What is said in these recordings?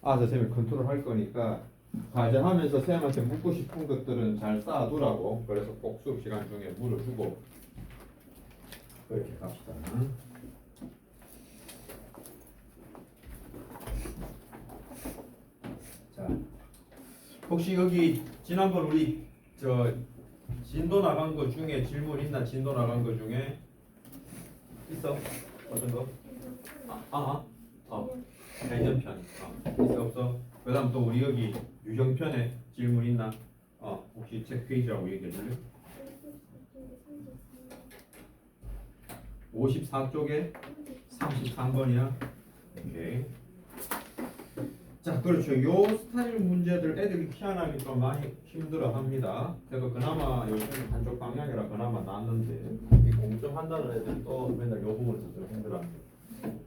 쌤이 컨트롤 할 거니까 과제하면서 쌤한테 묻고 싶은 것들은 잘 쌓아두라고. 그래서 꼭 수업 시간 중에 물어주고 그렇게 갑시다. 자, 혹시 여기 지난번 우리 진도 나간 거 중에 질문 있나? 진도 나간 거 중에 있어? 어떤 거? 대전편. 있어 없어? 그다음 또 우리 여기 유형편에 질문 있나? 혹시 책 페이지라고 얘기해 줄래? 54쪽에 33번이야. 오케이. 자, 그렇죠. 요 스타일 문제들 애들이 희한하게 좀 많이 힘들어 합니다. 그래서 그나마 요즘 한쪽 방향이라 그나마 낫는데 이 공점 한다는 애들이 또 맨날 요 부분에서 좀 힘들어 합니다.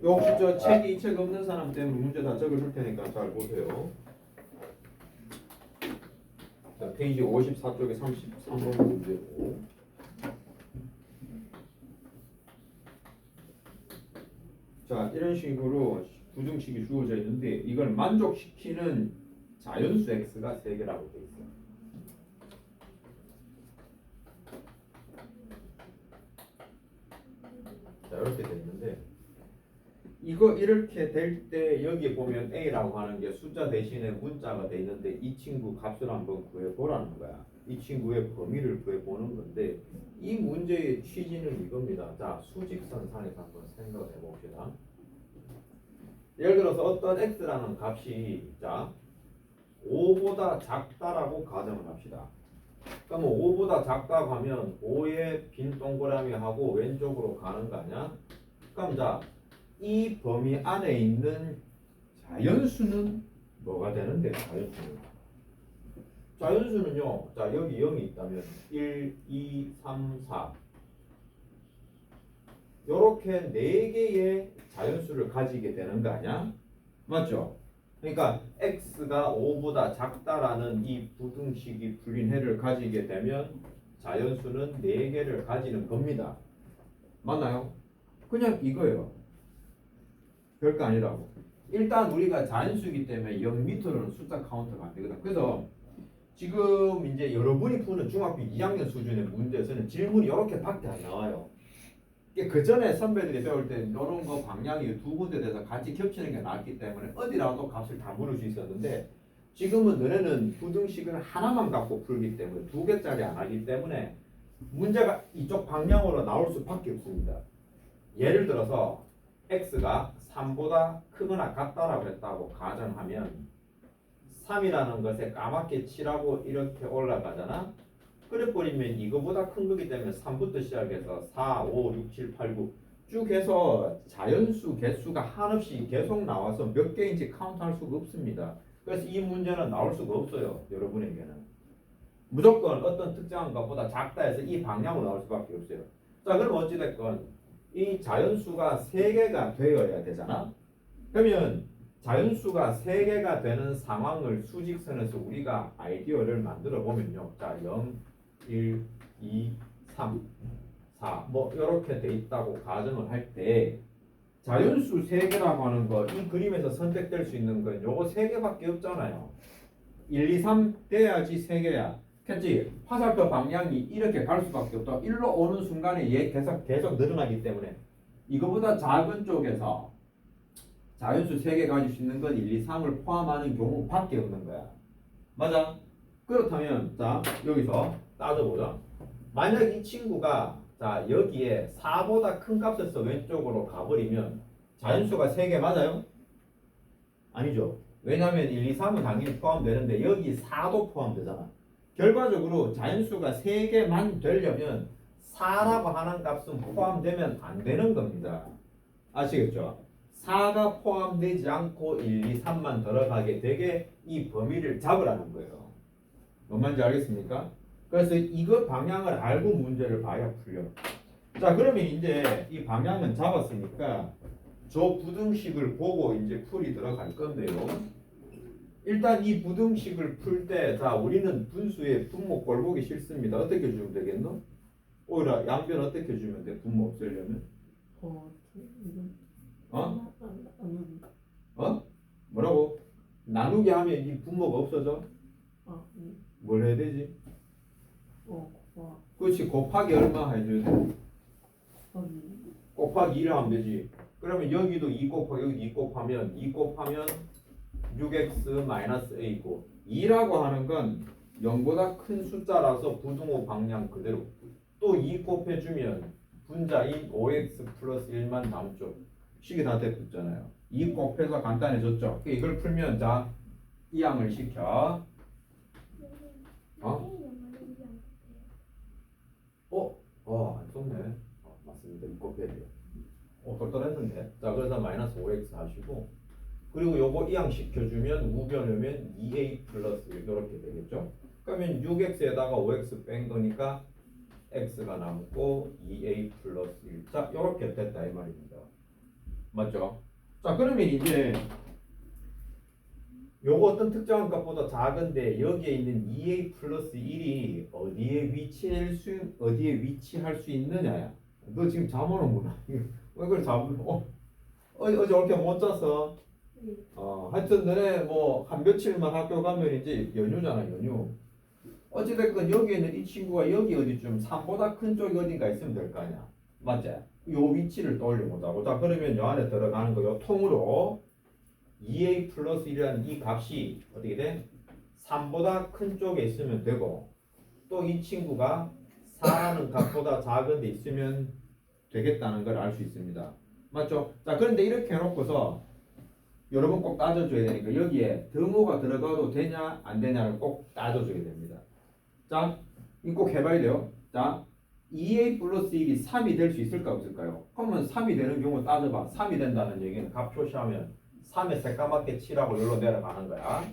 요 혹시 이 책 없는 사람 때문에 문제 다 적어줄 테니까 잘 보세요. 자, 페이지 54쪽에 33번 문제고. 자, 이런 식으로 부등식이 주어져 있는데 이걸 만족시키는 자연수 x가 3개라고 되어 있어요. 자, 이렇게 되어 있는데 이거 이렇게 될 때 여기 보면 a라고 하는 게 숫자 대신에 문자가 되어 있는데 이 친구 값을 한번 구해보라는 거야. 이 친구의 범위를 구해보는 건데 이 문제의 취지는 이겁니다. 자, 수직선상에서 한번 생각해 봅시다. 예를 들어서 어떤 x라는 값이 자 5보다 작다라고 가정을 합시다. 그럼 5보다 작다고 하면 5의 빈 동그라미하고 왼쪽으로 가는 거 아니야? 그럼 자, 이 범위 안에 있는 자연수는 뭐가 되는데 자연수는요. 자, 여기 0이 있다면 1, 2, 3, 4 요렇게 4개의 자연수를 가지게 되는 거 아니야? 맞죠? 그러니까 x가 5보다 작다라는 이 부등식이 풀린 해를 가지게 되면 자연수는 4개를 가지는 겁니다. 맞나요? 그냥 이거예요. 별거 아니라고. 일단 우리가 자연수이기 때문에 0 밑으로는 숫자 카운트가 안 되거든. 그래서 지금 이제 여러분이 푸는 중학교 2학년 수준의 문제에서는 질문이 이렇게밖에 안 나와요. 그 전에 선배들이 배울 때 이런 거 방향이 두 군데 돼서 같이 겹치는 게 나왔기 때문에 어디라도 값을 다 물을 수 있었는데 지금은 너네는 부등식을 하나만 갖고 풀기 때문에 2개짜리 안 하기 때문에 문제가 이쪽 방향으로 나올 수밖에 없습니다. 예를 들어서 x가 3보다 크거나 같다라고 했다고 가정하면 3이라는 것에 까맣게 칠하고 이렇게 올라가잖아. 그래버리면 이거보다 큰 거기 때문에 3부터 시작해서 4, 5, 6, 7, 8, 9 쭉 해서 자연수 개수가 한없이 계속 나와서 몇 개인지 카운트할 수가 없습니다. 그래서 이 문제는 나올 수가 없어요. 여러분에게는. 무조건 어떤 특정한 것보다 작다 해서 이 방향으로 나올 수밖에 없어요. 자, 그럼 어찌됐건 이 자연수가 3개가 되어야 되잖아. 그러면 자연수가 3개가 되는 상황을 수직선에서 우리가 아이디어를 만들어 보면요. 자, 0, 1, 2, 3, 4 뭐 이렇게 돼 있다고 가정을 할 때 자연수 3개라고 하는 거 이 그림에서 선택될 수 있는 건 요거 3개밖에 없잖아요. 1, 2, 3 돼야지 3개야. 그치? 화살표 방향이 이렇게 갈 수밖에 없다. 1로 오는 순간에 얘 계속 늘어나기 때문에 이거보다 작은 쪽에서 자연수 3개 가질 수 있는 건 1, 2, 3을 포함하는 경우밖에 없는 거야. 맞아? 그렇다면 자 여기서 따져보자. 만약 이 친구가 자 여기에 4보다 큰 값에서 왼쪽으로 가버리면 자연수가 3개 맞아요? 아니죠. 왜냐하면 1, 2, 3은 당연히 포함되는데 여기 4도 포함되잖아. 결과적으로 자연수가 3개만 되려면 4라고 하는 값은 포함되면 안 되는 겁니다. 아시겠죠? 4가 포함되지 않고 1, 2, 3만 들어가게 되게 이 범위를 잡으라는 거예요. 뭔 말인지 알겠습니까? 그래서 이거 방향을 알고 문제를 봐야 풀려. 자, 그러면 이제 이 방향은 잡았으니까 저 부등식을 보고 이제 풀이 들어갈 건데요. 일단 이 부등식을 풀 때, 자, 우리는 분수의 분모 꼴 보기 싫습니다. 어떻게 주면 되겠노? 오히려 양변 어떻게 주면 돼? 분모 없애려면? 어? 뭐라고? 나누게 하면 이 분모가 없어져? 아, 뭘 해야 되지? 와, 그렇지. 곱하기 얼마 해줘야 돼? 거기 곱하기 1을 하면 되지. 그러면 여기도 2 곱하기 여기도 2 곱하면 2 곱하면 6x a고 2라고 하는 건 0보다 큰 숫자라서 부등호 방향 그대로 또 2 곱해주면 분자인 5x 플러스 1만 남죠. 식이 다 됐잖아요. 2 곱해서 간단해졌죠. 이걸 풀면 자 이항을 시켜. 안 썼네. 맞습니다. 2 곱해야 돼요. 똘똘했는데. 자, 그래서 마이너스 5x 하시고, 그리고 요거 이항 시켜주면 우변하면 2a 플러스 이렇게 되겠죠. 그러면 6x에다가 5x 뺀 거니까 x가 남고 2a 플러스 1. 자, 이렇게 됐다 이 말입니다. 맞죠? 자, 그러면 이제 요거 어떤 특정한 값보다 작은데 여기에 있는 2a 플러스 1이 어디에 위치할 수 있느냐야. 너 지금 잠 오는구나. 왜 그걸 어제 이렇게 못 잤어? 하여튼 너네 뭐 한 며칠만 학교 가면 이제 연휴잖아, 연휴. 어찌됐건 여기 있는 이 친구가 여기 어디쯤 3보다 큰 쪽이 어딘가 있으면 될 거 아니야. 맞지? 요 위치를 떠올려 보자고. 자, 그러면 요 안에 들어가는 거 요 통으로 2a 플러스 1이라는 이 값이 어떻게 돼? 3보다 큰 쪽에 있으면 되고 또 이 친구가 4라는 값보다 작은 데 있으면 되겠다는 걸 알 수 있습니다. 맞죠? 자, 그런데 이렇게 해놓고서 여러분 꼭 따져줘야 되니까 여기에 등호가 들어가도 되냐 안 되냐를 꼭 따져줘야 됩니다. 자, 이거 꼭 해봐야 돼요. 자, 2a 플러스 1이 3이 될 수 있을까 없을까요? 그러면 3이 되는 경우 따져봐. 3이 된다는 얘기는 값 표시하면 3에 새까맣게 칠하고 여기로 내려가는 거야.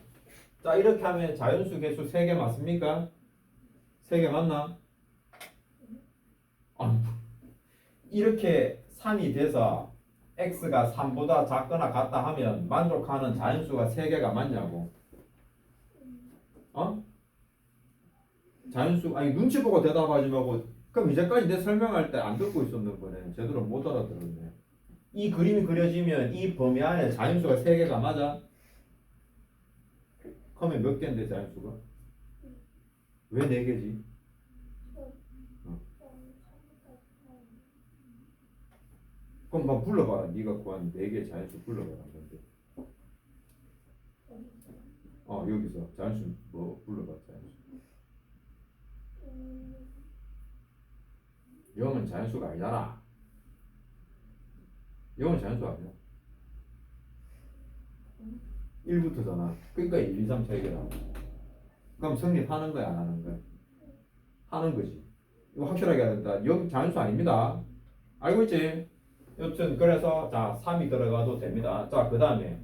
자, 이렇게 하면 자연수 개수 3개 맞습니까? 3개 맞나? 이렇게 3이 돼서 x가 3보다 작거나 같다 하면 만족하는 자연수가 3개가 맞냐고. 자연수 아니 눈치 보고 대답하지 말고 그럼 이제까지 내 설명할 때 안 듣고 있었는 거네. 제대로 못 알아들었네. 이 그림이 그려지면 이 범위 안에 자연수가 3개가 맞아? 그러면 몇 개인데 자연수가? 왜 4개지? 그럼 막 불러봐라. 네가 구한 4개 자연수 불러봐라. 근데. 여기서 자연수 뭐 불러봐. 자연수. 0은 자연수가 아니잖아. 0은 자연수 아니야. 1부터잖아. 그러니까 1, 2, 3, 3개라. 그럼 성립하는 거야, 안 하는 거야? 하는 거지. 이거 확실하게 해야 된다. 0 자연수 아닙니다. 알고 있지? 여튼 그래서 자 3이 들어가도 됩니다. 자, 그 다음에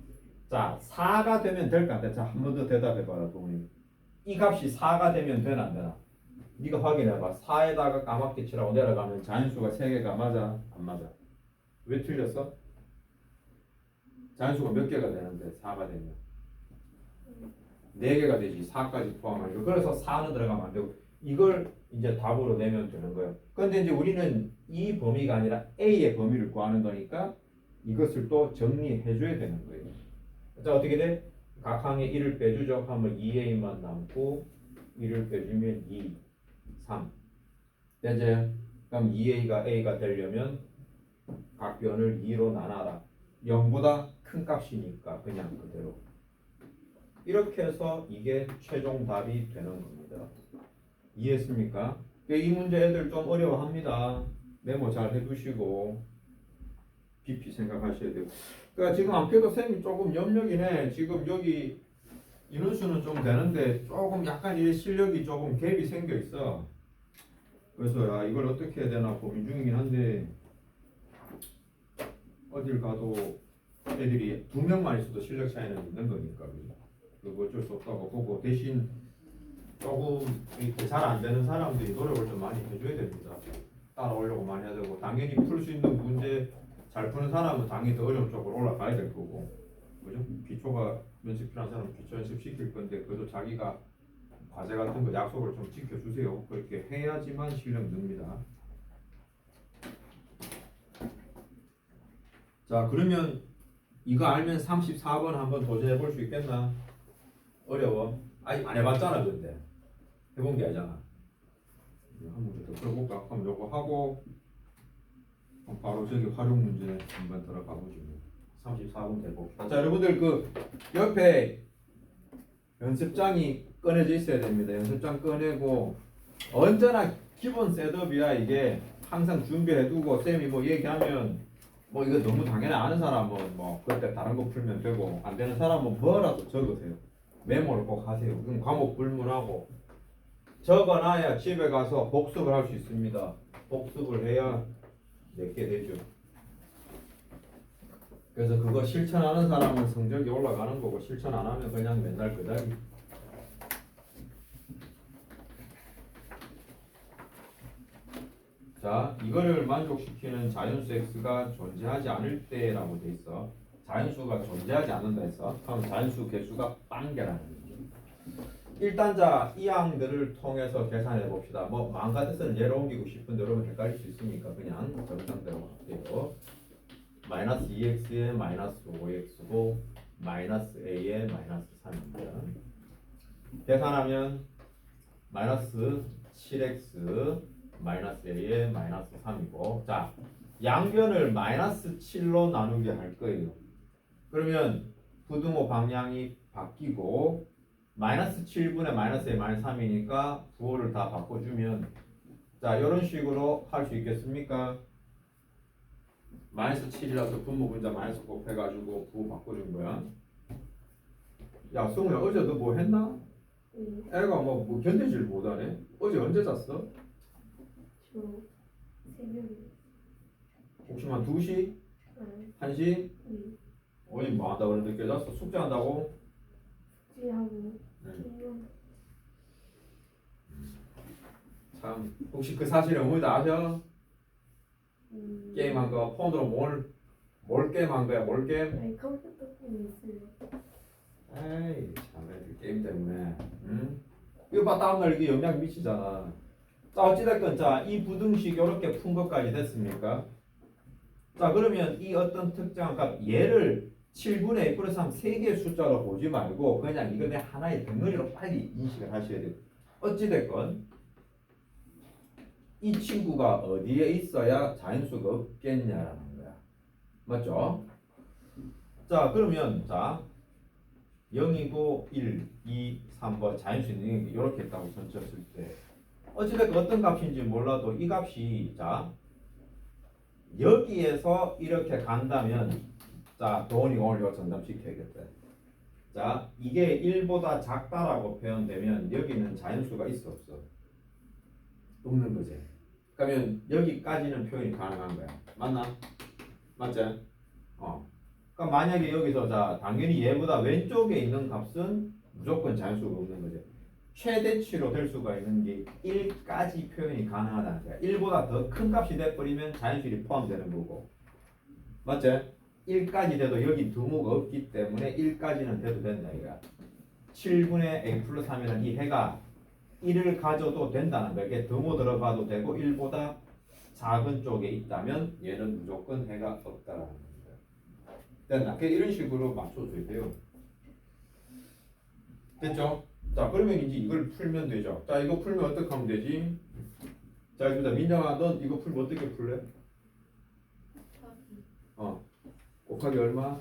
자 4가 되면 될까 안 돼? 자, 한 번 더 대답해봐라, 동훈이. 이 값이 4가 되면 되나 안 되나? 네가 확인해봐. 4에다가 까맣게 칠하고 내려가면 자연수가 3개가 맞아? 안 맞아? 왜 틀렸어? 자연수가 몇 개가 되는데 4가 되면 4개가 되지. 4까지 포함하니까. 그래서 4는 들어가면 안 되고 이걸 이제 답으로 내면 되는 거예요. 그런데 이제 우리는 이 범위가 아니라 A의 범위를 구하는 거니까 이것을 또 정리해 줘야 되는 거예요. 자, 어떻게 돼? 각항에 1을 빼주죠. 하면 2A만 남고 1을 빼주면 2, 3 되죠? 그럼 2A가 A가 되려면 각 변을 2로 나눠라. 0보다 큰 값이니까 그냥 그대로. 이렇게 해서 이게 최종 답이 되는 겁니다. 이해했습니까? 이 문제 애들 좀 어려워합니다. 메모 잘 해두시고 깊이 생각하셔야 돼요. 그러니까 지금 안케도 쌤이 조금 염려이네. 지금 여기 인원수는 좀 되는데 조금 약간 이 실력이 조금 갭이 생겨 있어. 그래서 이걸 어떻게 해야 되나 고민 중이긴 한데 어딜 가도 애들이 2명만 있어도 실력 차이는 있는 거니까 그거 어쩔 수 없다고 보고 대신 조금 잘 안 되는 사람들이 노력을 좀 많이 해줘야 됩니다. 따라오려고 많이 해야 되고 당연히 풀 수 있는 문제 잘 푸는 사람은 당연히 더 어려운 쪽으로 올라가야 될 거고 그죠? 기초가 연습 필요한 사람은 기초 연습 시킬 건데 그래도 자기가 과제 같은 거 약속을 좀 지켜주세요. 그렇게 해야지만 실력 늡니다. 자, 그러면 이거 알면 34번 한번 도전해 볼 수 있겠나? 어려워. 아직 안 해봤잖아 근데. 해본 게 아니잖아. 한번 더 풀어볼까? 그럼 요거 하고 바로 저기 활용 문제 한번 들어가 보죠. 34번 해봅시다. 자 여러분들 그 옆에 연습장이 꺼내져 있어야 됩니다. 연습장 꺼내고 언제나 기본 셋업이야 이게. 항상 준비해두고 쌤이 뭐 얘기하면 뭐 이거 너무 당연히 아는 사람은 뭐 그때 다른 거 풀면 되고 안 되는 사람은 뭐라도 적으세요. 메모를 꼭 하세요. 그럼 과목 불문하고 적어놔야 집에 가서 복습을 할 수 있습니다. 복습을 해야 내게 되죠. 그래서 그거 실천하는 사람은 성적이 올라가는 거고 실천 안 하면 그냥 맨날 그 자리. 자, 이거를 만족시키는 자연수 x가 존재하지 않을 때라고 돼 있어. 자연수가 존재하지 않는다 했어. 그럼 자연수 개수가 빵개라는 거죠. 일단 자, 이 항들을 통해서 계산해 봅시다. 뭐 마음 같아서는 얘를 옮기고 싶은데 여러분 헷갈릴 수 있으니까 그냥 정상대로 할게요. 마이너스 2x에 마이너스 5x고 마이너스 a에 마이너스 3입니다. 계산하면 마이너스 7x 마이너스 a에 마이너스 3이고 자 양변을 마이너스 7로 나누게 할 거예요. 그러면 부등호 방향이 바뀌고 마이너스 7분의 마이너스 a 마이너스 3이니까 부호를 다 바꿔주면 자 이런 식으로 할 수 있겠습니까? 마이너스 7이라서 분모 분자 마이너스 곱해가지고 부호 바꿔준 거야. 야 승우야 어제 너 뭐 했나? 애가 뭐 견디질 못하네. 어제 언제 잤어? 저 새벽에. 혹시 한 2시? 1시? 어제 뭐 한다고 그래 늦게 잤어? 숙제한다고? 숙제하고 참 혹시 그 사실을 어머니도 아셔? 게임한 거 폰으로 뭘 게임한 거야? 뭘 게임? 아니 컴퓨터 게임 있어요. 에이 참 애들 게임 때문에 응? 이거 봐 다음날 이게 영향 미치잖아. 자 어찌됐건 자이 부등식 이렇게 푼 것까지 됐습니까? 자 그러면 이 어떤 특정한 값 얘를 7분의 a 플러스 3 3개의 숫자로 보지 말고 그냥 이거 그냥 하나의 덩어리로 빨리 인식을 하셔야 돼요. 어찌됐건 이 친구가 어디에 있어야 자연수가 없겠냐라는 거야. 맞죠? 자 그러면 자 0이고 1, 2, 3번 자연수 있는 게 이렇게 했다고 전쳤을 때 어찌됐건 어떤 값인지 몰라도 이 값이 자 여기에서 이렇게 간다면 자 도원이 오늘 이거 정답시켜야겠다. 자 이게 1보다 작다라고 표현되면 여기는 자연수가 있어 없어? 없는 거지. 그러면 여기까지는 표현이 가능한 거야. 맞나? 맞지? 그러니까 만약에 여기서 자 당연히 얘보다 왼쪽에 있는 값은 무조건 자연수가 없는 거죠. 최대치로 될 수가 있는 게 1까지 표현이 가능하다는 거야. 1보다 더 큰 값이 돼버리면 자연수율이 포함되는 거고. 맞지? 1까지 돼도 여기 등호가 없기 때문에 1까지는 돼도 된다 이거야. 7분의 a 플러스 3이라는 이 해가 1을 가져도 된다는 거야. 이게 등호 들어가도 되고 1보다 작은 쪽에 있다면 얘는 무조건 해가 없다라는 거야. 됐나? 이런 식으로 맞춰줘야 돼요. 됐죠? 자 그러면 이제 이걸 풀면 되죠. 자 이거 풀면 어떻게 하면 되지? 자 일단 민정아 넌 이거 풀면 어떻게 풀래? 곱하기 얼마?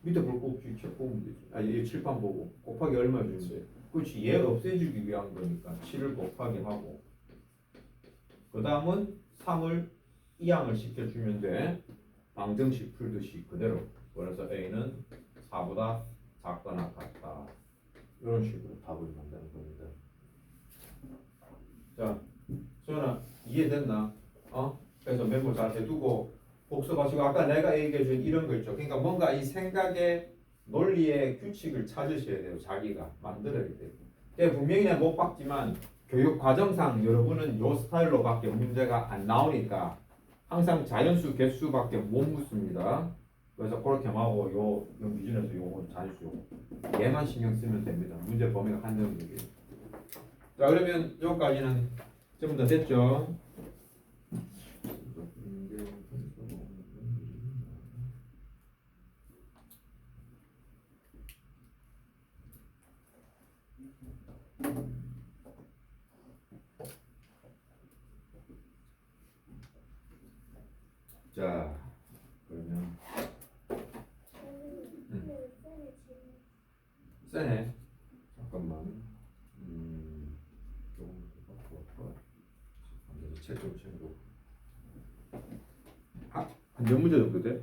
밑에 볼 거 없지. 책 보면 되지. 얘 칠판 보고 곱하기 얼마 주는데 그렇지. 얘 없애주기 위한 거니까 7을 곱하기 하고 그 다음은 3을 이항을 시켜주면 돼. 방정식 풀듯이 그대로. 그래서 A는 4보다 작거나 같다. 이런 식으로 답을 만드는 겁니다. 자, 소연아 이해됐나? 그래서 메모 잘 해두고 복습하시고 아까 내가 얘기해준 이런 거 있죠. 그러니까 뭔가 이 생각의 논리의 규칙을 찾으셔야 돼요. 자기가 만들어야 돼요. 분명히 내가 못 봤지만 교육 과정상 여러분은 요 스타일로밖에 문제가 안 나오니까 항상 자연수 개수밖에 못 묻습니다. 그래서 그렇게 하고 요 기준에서 요거 자연수 얘만 신경 쓰면 됩니다. 문제 범위가 한정적이에요. 자 그러면 여기까지는 전부 다 됐죠? 자, 그러면 세네. 잠깐만. 조금 더 바꿔볼까? 안 돼서 책좀 챙겨. 한 몇 문제 정도 돼?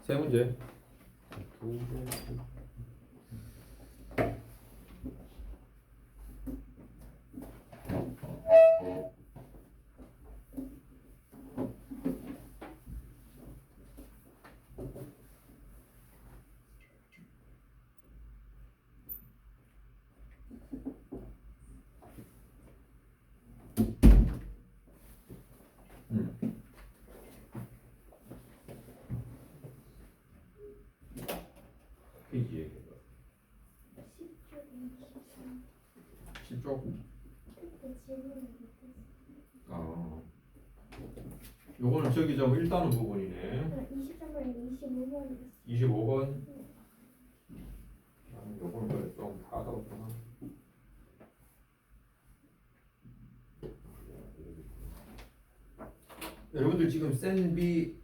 세 문제. 두 개. 페이지 얘기해봐. 10쪽? 아, 요거는 저기 저 1단원 부분이네. 23번에 25번이었어. 25번. 요거는 그래 좀 까다롭구나. 여러분들 지금 센 B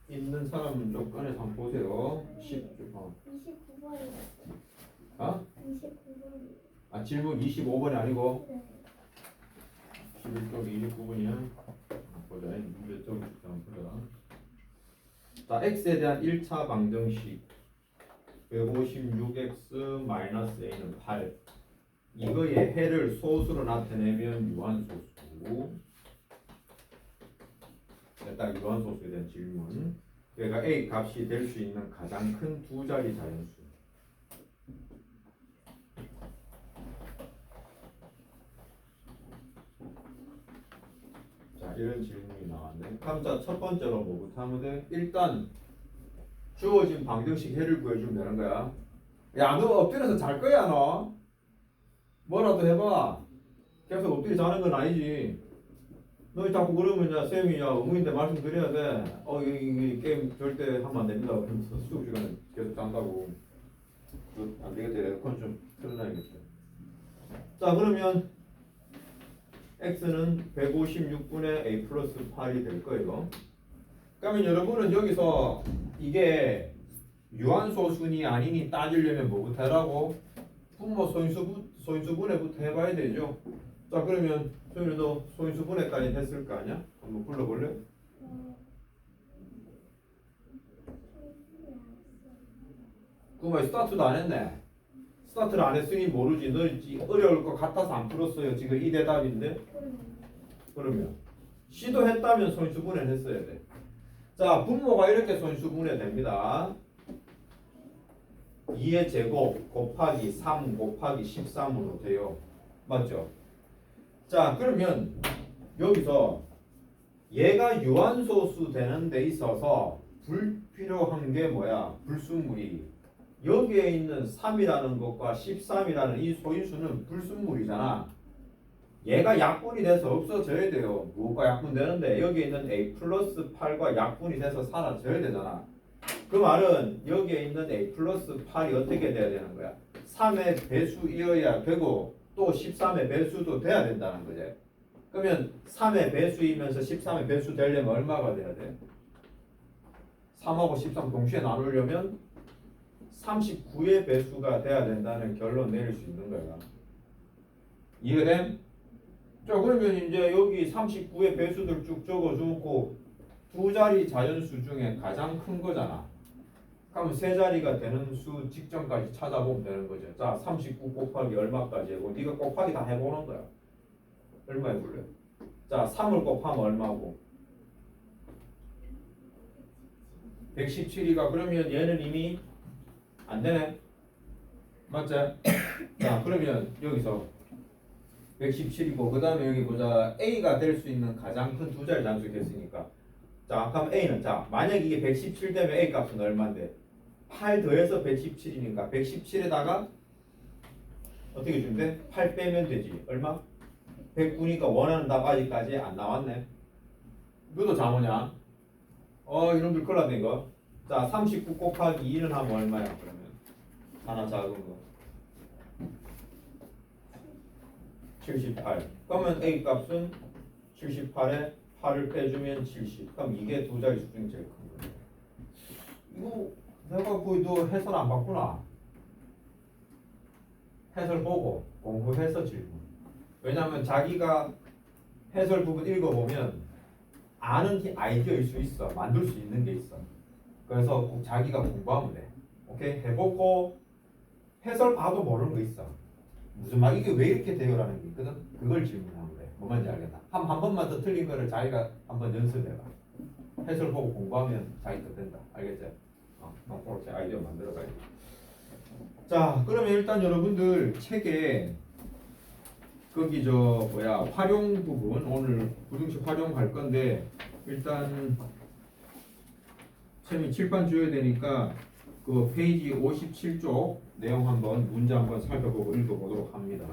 있는 사람 좀 꺼내서 한번 보세요. 10번. 29번이었어. 아? 29번이. 아 질문 25번이 아니고 네. 11쪽 29번이야. 보자. 문제 좀 한번 보자. 자, x에 대한 1차 방정식 156x-a는 8. 이거의 해를 소수로 나타내면 유한소수. 딱 유한소수에 대한 질문. 그러니까 a 값이 될 수 있는 가장 큰 두 자리 자연수. 자, 이런 질문이 나왔네. 그럼 자, 첫 번째로 뭐부터 하면 돼? 일단 주어진 방정식 해를 구해주면 되는 거야. 야, 너 엎드려서 잘 거야, 너? 뭐라도 해봐. 계속 엎드려 자는 건 아니지. 너 자꾸 그러면 야, 쌤이 야, 의무인데 말씀드려야 돼. 이 게임 절대 하면 안 됩니다. 그러면서 수업 시간에 계속 잔다고. 안 되겠다. 에어컨 좀 틀어놔야겠다. 자, 그러면 x는 156분의 a 플러스 8이 될 거예요. 그러면 여러분은 여기서 이게 유한소수니 아니니 따지려면 뭐부터 하라고? 분모 소인수분해부터 해봐야 되죠. 자, 그러면 소인이도 소인수분해까지 했을 거 아니야? 한번 불러볼래? 그만 스타트도 안 했네. 스타트를 안 했으니 모르지. 너 어려울 것 같아서 안 풀었어요. 지금 이 대답인데. 그러면 시도했다면 소인수분해 했어야 돼. 자, 분모가 이렇게 소인수분해 됩니다. 2의 제곱 곱하기 3 곱하기 13으로 돼요. 맞죠? 자, 그러면 여기서 얘가 유한소수 되는 데 있어서 불필요한 게 뭐야? 불순물이. 여기에 있는 3이라는 것과 13이라는 이 소인수는 불순물이잖아. 얘가 약분이 돼서 없어져야 돼요. 무엇과 약분되는데 여기에 있는 a 플러스 8과 약분이 돼서 사라져야 되잖아. 그 말은 여기에 있는 a 플러스 8이 어떻게 돼야 되는 거야? 3의 배수이어야 되고 또 13의 배수도 돼야 된다는 거지. 그러면 3의 배수이면서 13의 배수 되려면 얼마가 돼야 돼? 3하고 13 동시에 나누려면 39의 배수가 돼야 된다는 결론 내릴 수 있는 거야. 이해됨? 자, 그러면 이제 여기 39의 배수들 쭉 적어주고 두 자리 자연수 중에 가장 큰 거잖아. 그럼 세 자리가 되는 수 직전까지 찾아보면 되는 거죠. 자, 39 곱하기 얼마까지 하고 네가 곱하기 다 해보는 거야. 얼마 해볼래? 자, 3을 곱하면 얼마고? 117이가 그러면 얘는 이미 안 되네. 맞지? 자, 그러면 여기서 117이고 그 다음에 여기 보자. A가 될 수 있는 가장 큰 두 자리 단수 됐으니까. 자, 그럼 A는 자, 만약 이게 117 되면 A 값은 얼마인데? 8 더해서 117이니까 117에다가 어떻게 주면 돼? 8 빼면 되지. 얼마? 109니까 원하는 답 아직까지 안 나왔네. 너도 자모냐? 이놈들 큰일 났네 이거. 자, 39 곱하기 2는 하면 얼마야 그러면? 하나 작은 거. 78. 그러면 A 값은 78에 8을 빼주면 70. 그럼 이게 두 자릿수 중에 제일 큰 거예요. 이거 내가 너 해설 안 봤구나. 해설 보고 공부해서 질문. 왜냐하면 자기가 해설 부분 읽어보면 아는 아이디어일 수 있어. 만들 수 있는 게 있어. 그래서 꼭 자기가 공부하면 돼. 오케이? 해보고 해설 봐도 모르는 거 있어. 무슨 말 이게 왜 이렇게 돼요라는 게 있거든. 그걸 질문하면 돼. 뭐 뭔지 알겠나? 한 번만 더 틀린 거를 자기가 한번 연습해봐. 해설 보고 공부하면 자기 거 된다. 알겠지? 그렇게 아이디어 만들어봐야 돼. 자, 그러면 일단 여러분들 책에 거기 활용 부분 오늘 부등식 활용할 건데 일단 쌤이 칠판 줘야 되니까 그 페이지 57쪽 내용 한번 문제 한번 살펴보고 읽어보도록 합니다.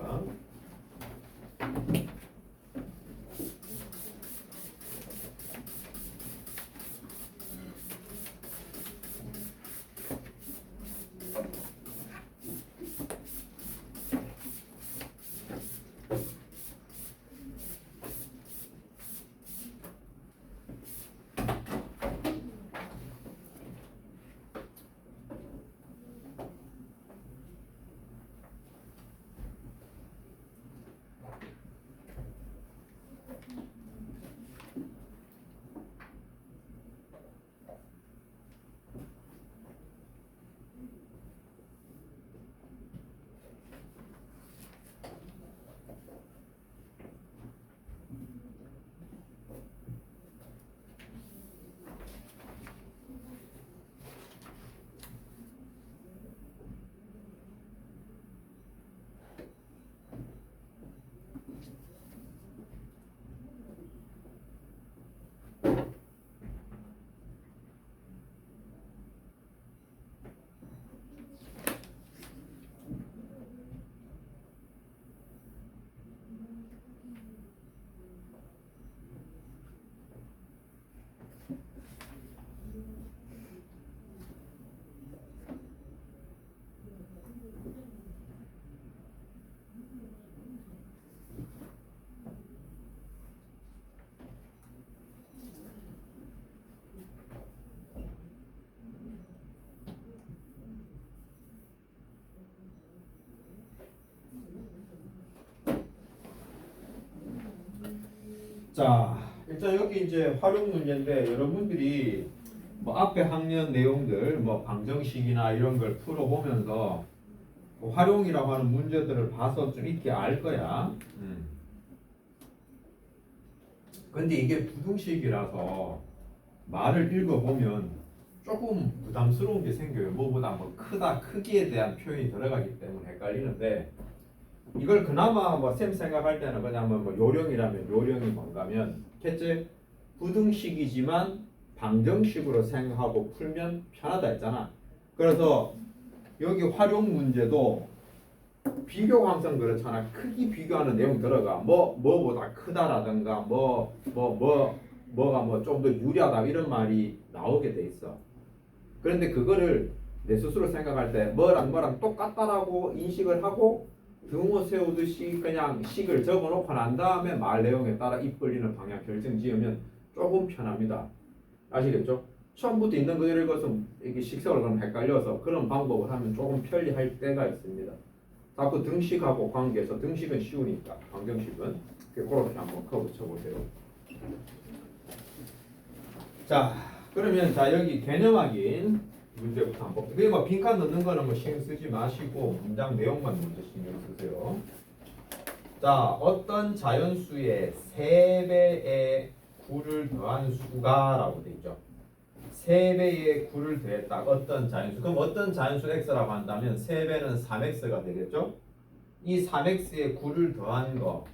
자, 일단 여기 이제 활용 문제인데 여러분들이 뭐 앞에 학년 내용들 뭐 방정식이나 이런 걸 풀어보면서 뭐 활용이라고 하는 문제들을 봐서 좀 있게 알 거야. 근데 이게 부등식이라서 말을 읽어보면 조금 부담스러운 게 생겨요. 뭐보다 뭐 크다, 크기에 대한 표현이 들어가기 때문에 헷갈리는데 이걸 그나마 뭐 쌤 생각할 때는 그냥 뭐 요령이라면 요령이 뭔가면 셋째 부등식이지만 방정식으로 생각하고 풀면 편하다 했잖아. 그래서 여기 활용 문제도 비교가 항상 그렇잖아. 크기 비교하는 내용 들어가. 뭐보다 크다라든가 뭐가 뭐 좀 더 유리하다 이런 말이 나오게 돼 있어. 그런데 그거를 내 스스로 생각할 때 뭐랑 똑같다라고 인식을 하고 등호 세우듯이 그냥 식을 적어놓고 난 다음에 말 내용에 따라 입 벌리는 방향 결정 지으면 조금 편합니다. 아시겠죠? 처음부터 있는 그대로 읽어서 이게 식색을 그럼 헷갈려서 그런 방법을 하면 조금 편리할 때가 있습니다. 자꾸 등식하고 관계해서 등식은 쉬우니까 방정식은 그렇게 한번 커브 쳐보세요. 자, 그러면 여기 개념 확인 문제부터 한번 볼게요. 그게 뭐 빈칸 넣는 거는 뭐 신경 쓰지 마시고 문장 내용만 먼저 신경 쓰세요. 자, 어떤 자연수의 3배의 9를 더한 수가라고 돼 있죠. 3배의 9를 더했다. 어떤 자연수. 그럼 어떤 자연수 x라고 한다면 3배는 3x가 되겠죠. 이 3x의 9를 더한 거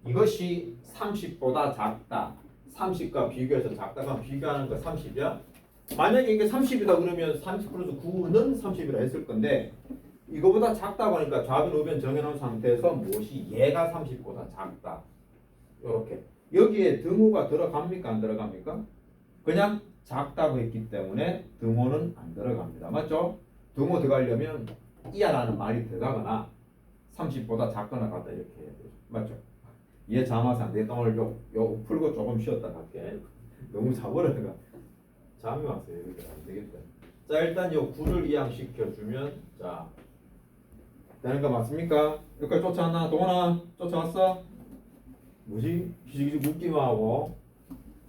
이것이 30보다 작다. 30과 비교해서 작다가 비교하는 거 30이야. 만약에 이게 30이다 그러면 30 플러스 9는 30이라 했을 건데 이거보다 작다 보니까 좌변 우변 정해놓은 상태에서 무엇이 얘가 30보다 작다. 이렇게 여기에 등호가 들어갑니까 안 들어갑니까? 그냥 작다고 했기 때문에 등호는 안 들어갑니다. 맞죠? 등호 들어가려면 이하라는 말이 들어가거나 30보다 작거나 같다 이렇게 해야 돼요. 맞죠? 얘 잠아서 내 똥을 요 풀고 조금 쉬었다 갈게. 너무 자버려가 잠이 왔어요. 이렇게 안 되겠다. 자 일단 요 9를 이항시켜 주면 자 되는 거 맞습니까? 여기까지 쫓아왔나? 동원아 쫓아왔어? 뭐지? 기지기지 묻기만 하고.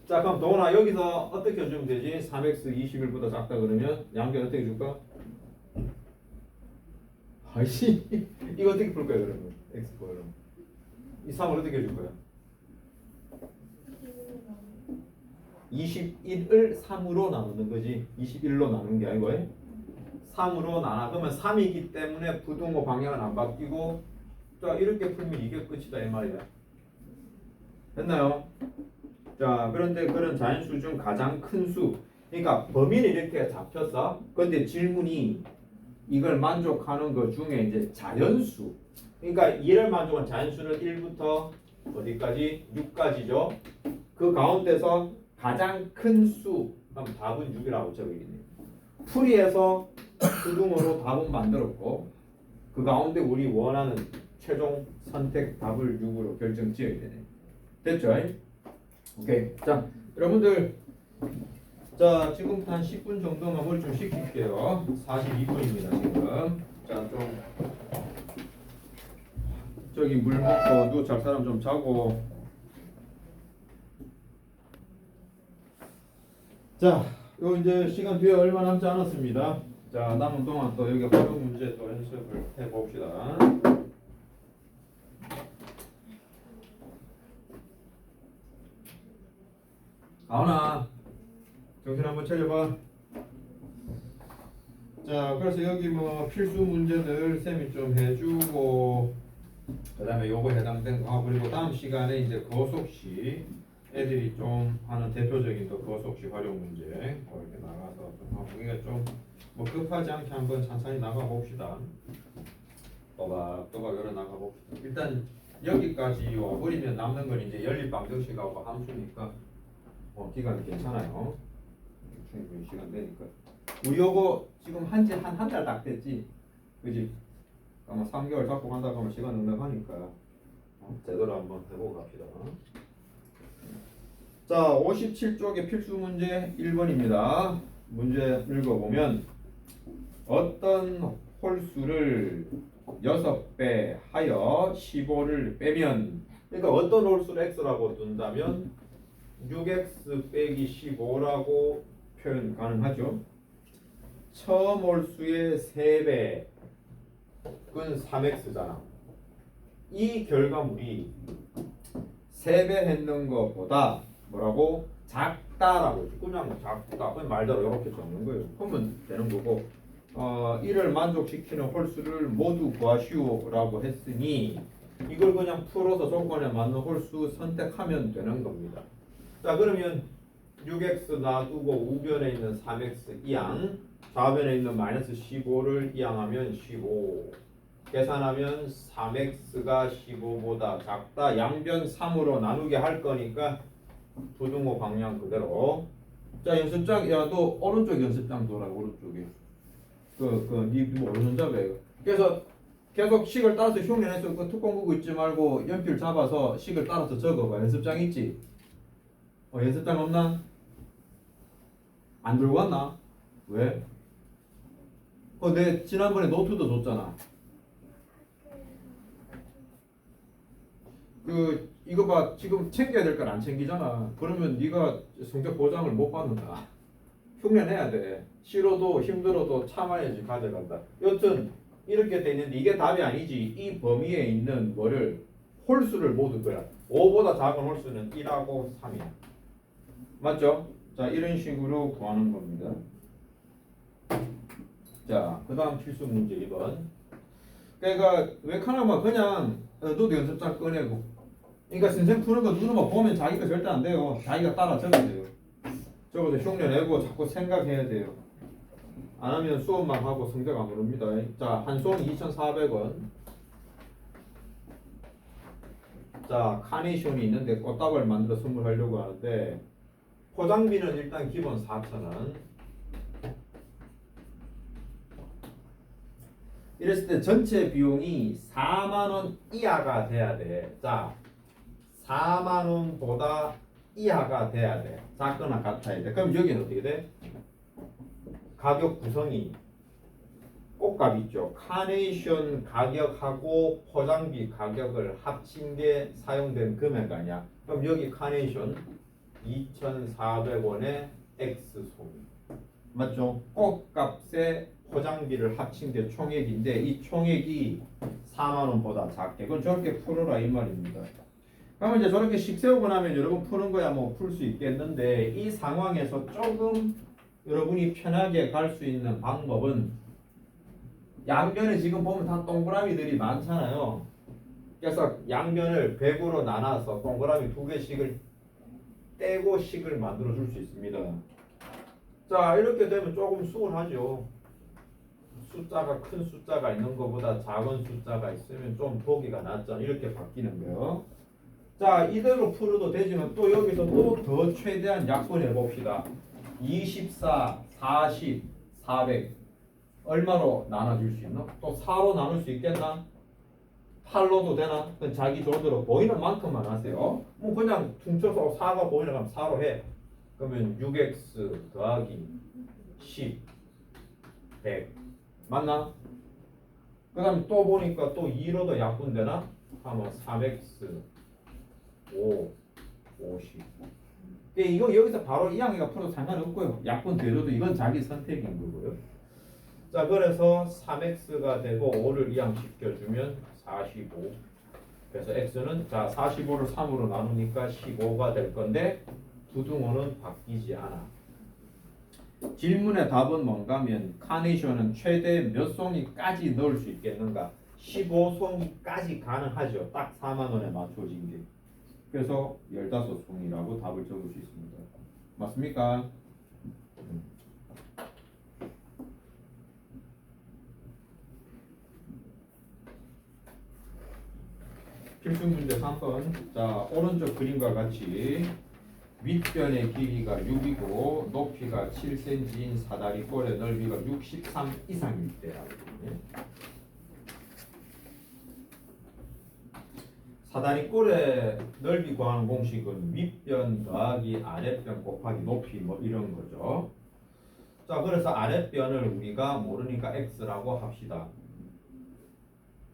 자 그럼 동원아 여기서 어떻게 해주면 되지? 3x 21보다 작다 그러면 양변 어떻게 줄까? 아이씨 이거 어떻게 풀 거야 그러면? x 그럼 이 3을 어떻게 줄 거야? 21을 3으로 나누는 거지 21로 나누는 게 아니고 3으로 나눠. 그러면 3이기 때문에 부등호 방향은 안 바뀌고 자 이렇게 풀면 이게 끝이다 이 말이야. 됐나요? 자 그런데 그런 자연수 중 가장 큰 수, 그러니까 범위는 이렇게 잡혔어. 근데 질문이 이걸 만족하는 것 중에 이제 자연수, 그러니까 이를 만족한 자연수는 1부터 어디까지? 6까지죠. 그 가운데서 가장 큰 수, 그럼 답은 6이라고 적어있네요. 풀이해서 부등호로 답은 만들었고 그 가운데 우리 원하는 최종 선택 답을 6으로 결정 지어야 되네. 됐죠? 오케이. 자 여러분들 자 지금부터 한 10분 정도만 머리 좀 식힐게요. 42분입니다 지금. 자 좀 저기 물 먹고 누워 잘 사람 좀 자고. 자 요 이제 시간 뒤에 얼마 남지 않았습니다. 자 남은 동안 또 여기 활용 문제 또 연습을 해봅시다. 아오나 정신 한번 차려봐. 자 그래서 여기 뭐 필수 문제들 쌤이 좀 해주고 그 다음에 요거 해당된 거 그리고 다음 시간에 이제 거속시 애들이 좀 하는 대표적인 또 거속시 활용 문제 이렇게 나가서 좀 하고 이게 좀 뭐 급하지 않게 한번 천천히 나가 봅시다. 또박또박 열어 나가 봅시다. 일단 여기까지 와버리면 남는 건 이제 연립방정식하고 함수니까 기간이 괜찮아요. 충분히 시간 되니까. 우리 요거 지금 한지 한 달 딱 됐지, 그지? 아마 3개월 잡고 간다 하면 시간 넉넉하니까 제대로 한번 해보고 갑시다. 자, 57쪽의 필수 문제 1번입니다. 문제 읽어보면 어떤 홀수를 6배 하여 15를 빼면, 그러니까 어떤 홀수를 x라고 둔다면 6x 빼기 15라고 표현 가능하죠. 처음 홀수의 3배 그건 3x잖아. 이 결과물이 3배 했는 것보다 뭐라고? 작다라고. 그냥 작다. 그냥 말대로 이렇게 적는 거예요. 그러면 되는 거고, 이를 만족시키는 홀수를 모두 구하시오라고 했으니 이걸 그냥 풀어서 조건에 맞는 홀수 선택하면 되는 겁니다. 자 그러면 6x 놔두고 우변에 있는 3x 이항, 좌변에 있는 마이너스 15를 이항하면 15 계산하면 3x가 15보다 작다. 양변 3으로 나누게 할 거니까 부등호 방향 그대로. 자 연습장, 야 너 오른쪽 연습장 돌아. 오른쪽에 니 오른손잡이야. 그래서 계속 식을 따라서 흉내내서 그 뚜껑 끄고 있지 말고 연필 잡아서 식을 따라서 적어봐. 연습장 있지? 연습장 없나? 안 들고 왔나? 왜? 내 지난번에 노트도 줬잖아. 이거 봐, 지금 챙겨야 될 걸 안 챙기잖아. 그러면 네가 성적 보장을 못 받는다. 흉내내야 돼. 싫어도 힘들어도 참아야지 가져간다. 여튼 이렇게 돼 있는데 이게 답이 아니지. 이 범위에 있는 뭐를 홀수를 모두 빼라. 5보다 작은 홀수는 1하고 3이야. 맞죠? 자 이런 식으로 구하는 겁니다. 자 그 다음 필수 문제 2번. 그러니까 왜 카나마 그냥 너도 연습장 꺼내고, 그러니까 선생 푸는 거 누르면 보면 자기가 절대 안 돼요. 자기가 따라 적어야 돼요. 적어서 흉내내고 자꾸 생각해야 돼요. 안 하면 수업만 하고 성적 안 오릅니다. 자 한 송 2,400원. 자 카네이션이 있는데 꽃다발 만들어 선물하려고 하는데 포장비는 일단 기본 4,000원. 이랬을 때 전체 비용이 4만 원 이하가 돼야 돼. 자, 4만 원보다 이하가 돼야 돼. 작거나 같아야 돼. 그럼 여기는 어떻게 돼? 가격 구성이 꽃값 있죠. 카네이션 가격하고 포장비 가격을 합친 게 사용된 금액 아니야. 그럼 여기 카네이션 2,400원에 X송이 맞죠? 꽃값에 포장비를 합친 게 총액인데 이 총액이 4만 원보다 작게. 그건 저렇게 풀어라 이 말입니다. 그러면 이제 저렇게 식 세우고 나면 여러분 푸는 거야 뭐 풀 수 있겠는데 이 상황에서 조금 여러분이 편하게 갈 수 있는 방법은 양변에 지금 보면 다 동그라미들이 많잖아요. 그래서 양변을 100으로 나눠서 동그라미 두 개씩을 떼고 식을 만들어 줄 수 있습니다. 자, 이렇게 되면 조금 수월하죠. 숫자가 큰 숫자가 있는 것보다 작은 숫자가 있으면 좀 보기가 낫죠. 이렇게 바뀌는 거요. 자, 이대로 풀어도 되지만 또 여기서 또 더 최대한 약분해 봅시다. 24, 40, 400 얼마로 나눠줄 수 있나? 또 4로 나눌 수 있겠나? 8로도 되나? 그건 자기 조대로 보이는 만큼만 하세요. 뭐 그냥 퉁쳐서 4가 보이는 면 4로 해. 그러면 6x 더하기 10, 100 맞나? 그 다음 또 보니까 또 2로도 약분되나? 하면 3x 5, 50 이거 여기서 바로 이항이가 풀어도 상관없고요. 약분 되줘도 이건 자기 선택인 거고요. 자, 그래서 3x가 되고 5를 이항시켜주면 45. 그래서 x는 자 45를 3으로 나누니까 15가 될 건데 부등호는 바뀌지 않아. 질문의 답은 뭔가 하면 카네이션은 최대 몇 송이까지 넣을 수 있겠는가? 15송이까지 가능하죠. 딱 4만 원에 맞춰진 게. 그래서 15송이라고 답을 적을 수 있습니다. 맞습니까? 필수 문제 3번. 자, 오른쪽 그림과 같이 윗변의 길이가 6이고 높이가 7cm인 사다리꼴의 넓이가 63 이상일 때라고. 사다리꼴의 넓이 구하는 공식은 윗변 더하기 아랫변 곱하기 높이 뭐 이런 거죠. 자, 그래서 아랫변을 우리가 모르니까 x라고 합시다.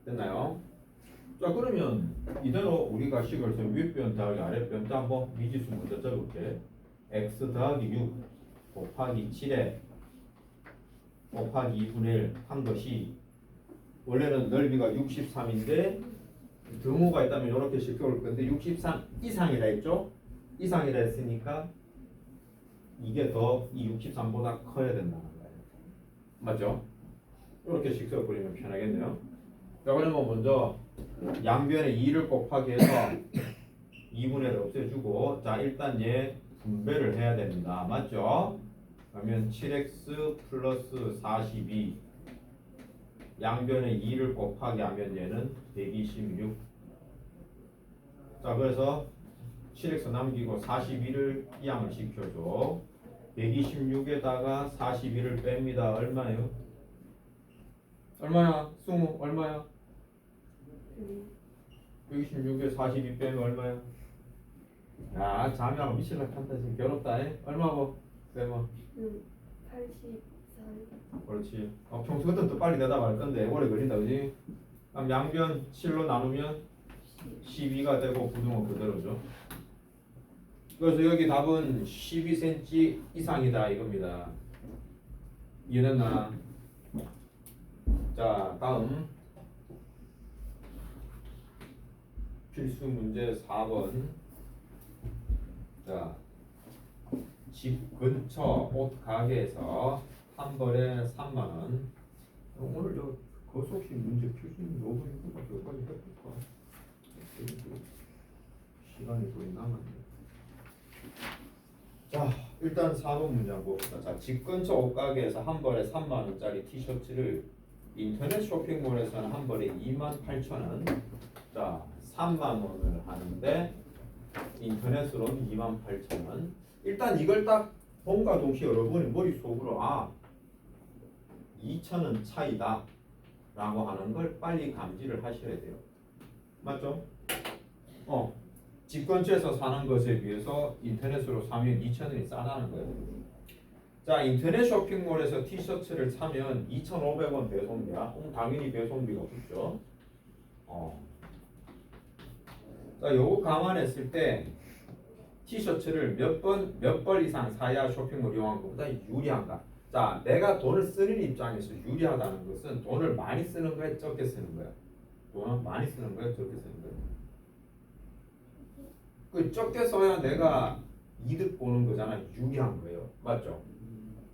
됐나요? 자, 그러면 이대로 우리가 식을 쓰면 윗변 더하기 아랫변. 자, 뭐 미지수 먼저 적을게. x 더하기 6 곱하기 7에 곱하기 2분의 1 한 것이 원래는 넓이가 63인데 등호가 있다면 이렇게 시켜올 건데 63 이상이라 했죠? 이상이라 했으니까 이게 더 이 63보다 커야 된다는 거예요. 맞죠? 이렇게 식세워 버리면 편하겠네요. 자, 그러면 먼저 양변에 2를 곱하기 해서 2분의 1을 없애주고 자, 일단 얘 분배를 해야 됩니다. 맞죠? 그러면 7x 플러스 42 양변에 2를 곱하기 하면 얘는 126. 자, 그래서 7x 남기고 42를 이항을 시켜줘. 126에다가 42를 뺍니다. 얼마예요? 얼마야? 승우 얼마야? 126에 42 빼면 얼마야? 야, 자매하고 미칠라 한다 지금 괴롭다. 얼마고? 빼면 83. 그렇지. 평소 같으면 더 빨리 대답할 건데 오래 걸린다, 그지? 그럼 양변 7로 나누면 12가 되고 부등호 그대로죠. 그래서 여기 답은 12cm 이상이다 이겁니다. 이해됐나? 자, 다음 필수 문제 4번. 자, 집 근처 옷 가게에서 한 벌에 3만 원. 오늘 저 거속식 문제 필수 문제 5분 정도밖에 여기까지 해볼까? 시간이 거의 남았네. 자, 일단 4번 문제 한번 봅시다. 자, 집 근처 옷 가게에서 한 벌에 3만 원짜리 티셔츠를 인터넷 쇼핑몰에서는 한 벌에 28,000원. 자, 3만 원을 하는데 인터넷으로는 28,000원. 일단 이걸 딱 본과 동시에 여러분이 머릿속으로 2,000원 차이다 라고 하는 걸 빨리 감지를 하셔야 돼요. 맞죠? 집 근처에서 사는 것에 비해서 인터넷으로 사면 2,000원이 싸다는 거예요. 자, 인터넷 쇼핑몰에서 티셔츠를 사면 2,500원 배송비야. 당연히 배송비가 붙죠. 자, 요거 감안했을 때 티셔츠를 몇 벌 이상 사야 쇼핑몰 이용한 것보다 유리한가? 자, 내가 돈을 쓰는 입장에서 유리하다는 것은 돈을 많이 쓰는 거야, 적게 쓰는 거야? 돈을 많이 쓰는 거야, 적게 쓰는 거야? 그 적게 써야 내가 이득 보는 거잖아, 유리한 거예요. 맞죠?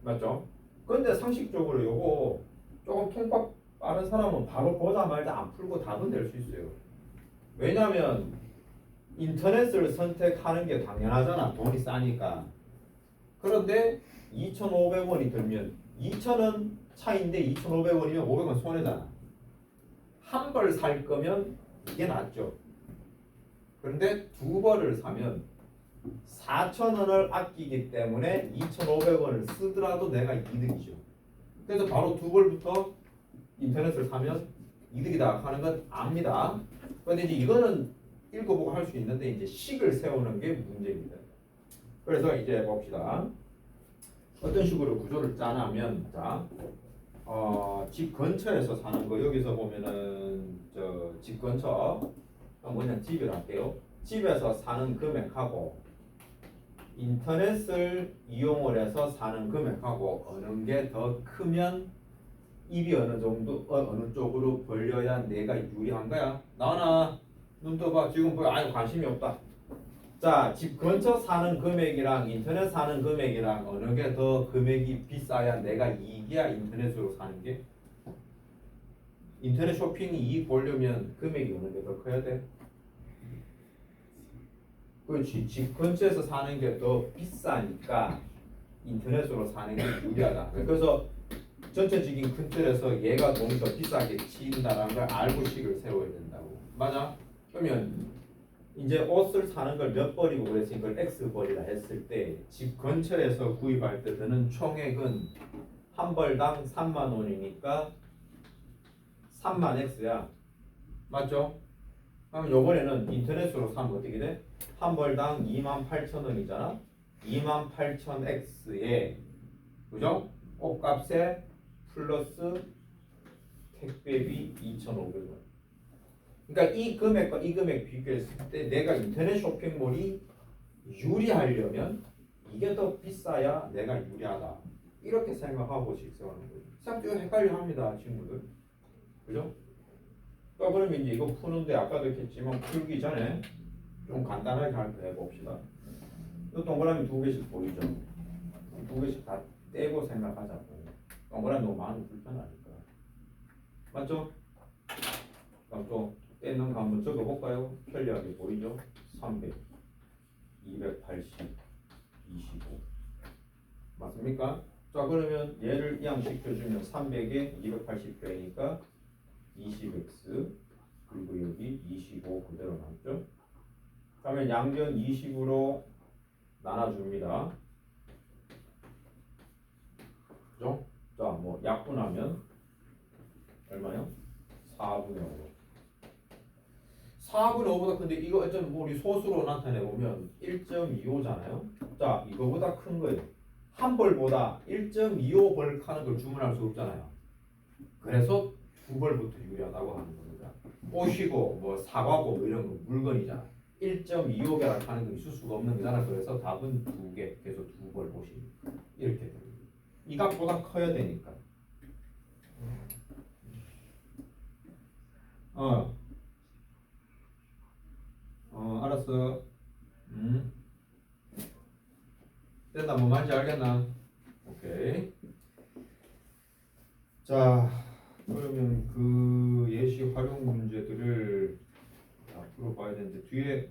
맞죠? 근데 상식적으로 요거 조금 통박 빠른 사람은 바로 보자마자 안 풀고 답은 낼 수 있어요. 왜냐면 인터넷을 선택하는 게 당연하잖아. 돈이 싸니까. 그런데 2,500원이 들면 2,000원 차인데 2,500원이면 500원 손해잖아. 한 벌 살 거면 이게 낫죠. 그런데 두 벌을 사면 4,000원을 아끼기 때문에 2,500원을 쓰더라도 내가 이득이죠. 그래서 바로 두 벌부터 인터넷을 사면 이득이다 하는 건 압니다. 그런데 이제 이거는 읽어보고 할 수 있는데 이제 식을 세우는 게 문제입니다. 그래서 이제 봅시다. 어떤 식으로 구조를 짜냐면, 자, 집 근처에서 사는 거 여기서 보면은 저 집 근처 뭐냐 집을 할게요. 집에서 사는 금액하고 인터넷을 이용을 해서 사는 금액하고 어느 게 더 크면 입이 어느 정도 어느 쪽으로 벌려야 내가 유리한 거야. 나나 눈 떠봐. 지금 뭐 아예 관심이 없다. 자, 집 근처 사는 금액이랑 인터넷 사는 금액이랑 어느 게 더 금액이 비싸야 내가 이익이야, 인터넷으로 사는 게? 인터넷 쇼핑이 이익 보려면 금액이 어느 게 더 커야 돼? 그렇지. 집 근처에서 사는 게 더 비싸니까 인터넷으로 사는 게 유리하다. 그래서 전체적인 큰 틀에서 얘가 돈이 더 비싸게 치인다라는 걸 알고 식을 세워야 된다고. 맞아? 그러면 이제 옷을 사는 걸 몇 벌이고 그랬으니까 이걸 X벌이라 했을 때 집 근처에서 구입할 때 드는 총액은 한 벌당 3만 원이니까 3만 X야. 맞죠? 그럼 요번에는 인터넷으로 사면 어떻게 돼? 한 벌당 28,000원이잖아. 28,000X에 그죠? 옷값에 플러스 택배비 2,500원. 그러니까 이 금액과 이 금액 비교했을 때 내가 인터넷 쇼핑몰이 유리하려면 이게 더 비싸야 내가 유리하다. 이렇게 생각하고 식세우는 거예요. 참 좀 헷갈려 합니다, 친구들. 그죠? 그러면 이제 이거 푸는데 아까도 했지만 풀기 전에 좀 간단하게 한번 해봅시다. 이 동그라미 두 개씩 보이죠? 두 개씩 다 떼고 생각하자고. 동그라미 너무 많으면 불편하니까. 맞죠? 그럼 또 떼는 거 한번 적어볼까요? 편리하게 보이죠? 300, 280, 25 맞습니까? 자, 그러면 얘를 이항시켜주면 300에 280빼니까 20x 그리고 여기 25 그대로 남죠? 그러면 양변 20으로 나눠줍니다. 그죠? 자, 뭐 약분하면 얼마요? 4분의 5. 4분의 5보다 근데 이거 어쩌면 우리 소수로 나타내보면 1.25잖아요. 자, 이거보다 큰 거예요. 한 벌보다 1.25벌 하는 걸 주문할 수 없잖아요. 그래서 두 벌부터 유리하다고 하는 겁니다. 옷이고 뭐 사과고 뭐 이런 거 물건이잖아. 1.25배락 하는 건 있을 수가 없는 거잖아. 그래서 답은 두 개. 그래서 두 벌 옷이 이렇게 됩니다. 이 값보다 커야 되니까. 알았어. 됐나? 뭐 말인지 알겠나? 오케이. 자, 그러면 그 예시 활용 문제들을 다 풀어봐야 되는데 뒤에